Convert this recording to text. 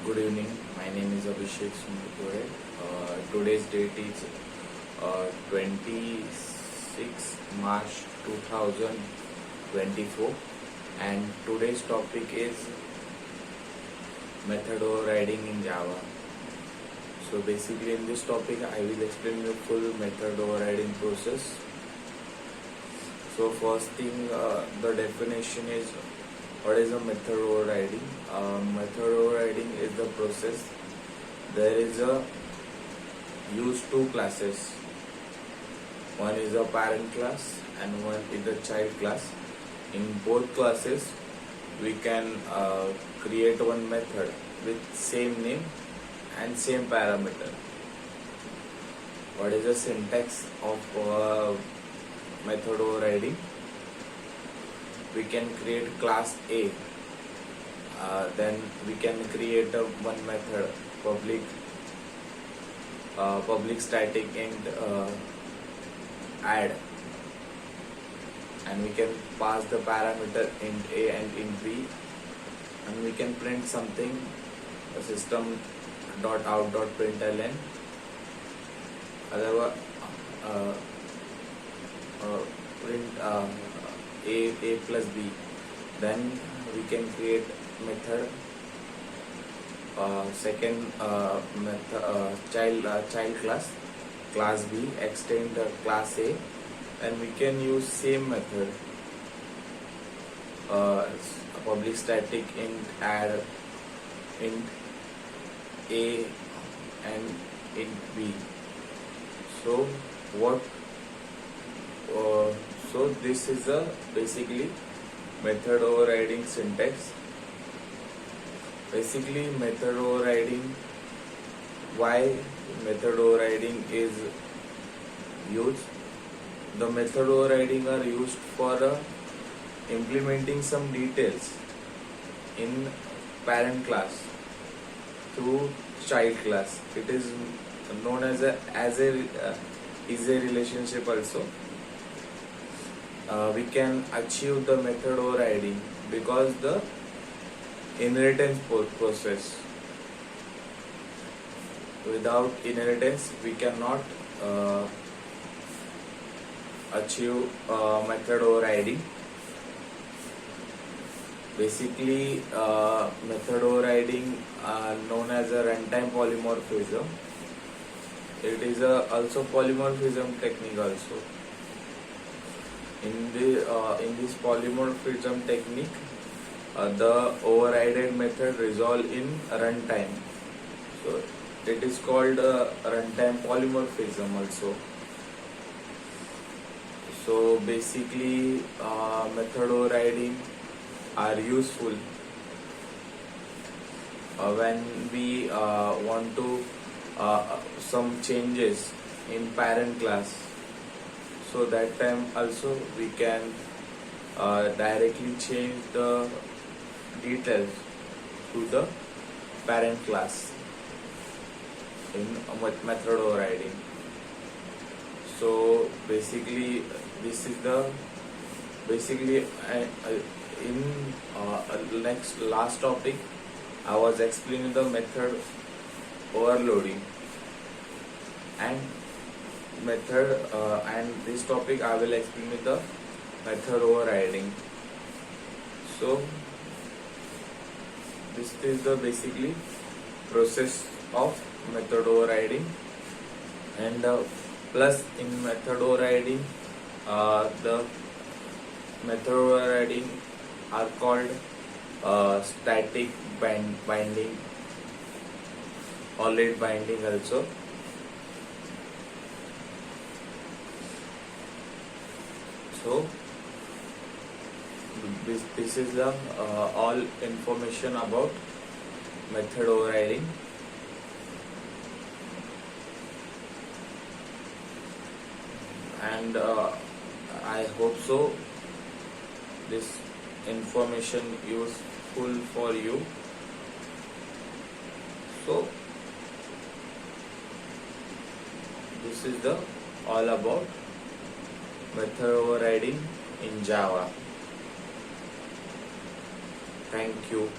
Good evening. My name is Abhishek Sundukore. Today's date is 26 March 2024, and today's topic is method overriding in Java. So basically, in this topic, I will explain the full method overriding process. So first thing, the definition is what is a method overriding? Method overriding is the process. There is a use two classes. One is a parent class and one is the child class. In both classes, we can create one method with same name and same parameter. What is the syntax of method overriding? We can create class A, then we can create one method public static int add, and we can pass the parameter int A and int B, and we can print something system.out.println. Otherwise, print A plus B. Then we can create method second method child class B, extend class A, and we can use same method public static int add int A and int B. So so this is a basically method overriding syntax. Basically, method overriding, why method overriding is used? The method overriding are used for implementing some details in parent class to child class. It is known as a relationship also. We can achieve the method overriding because the inheritance process. Without inheritance, we cannot achieve method overriding. Basically, method overriding known as a runtime polymorphism. It is also polymorphism technique also. In this polymorphism technique, the overridden method resolve in runtime. So it is called runtime polymorphism also. So basically, method overriding are useful when we want to some changes in parent class. So that time also we can directly change the details to the parent class in method overriding. So basically this is the in last topic I was explaining the method overloading and method and this topic I will explain the method overriding. So this is the basically process of method overriding, and plus in method overriding the method overriding are called static binding, solid binding also. So this is the all information about method overriding. And I hope so this information useful for you. So this is the all about method overriding in Java. Thank you.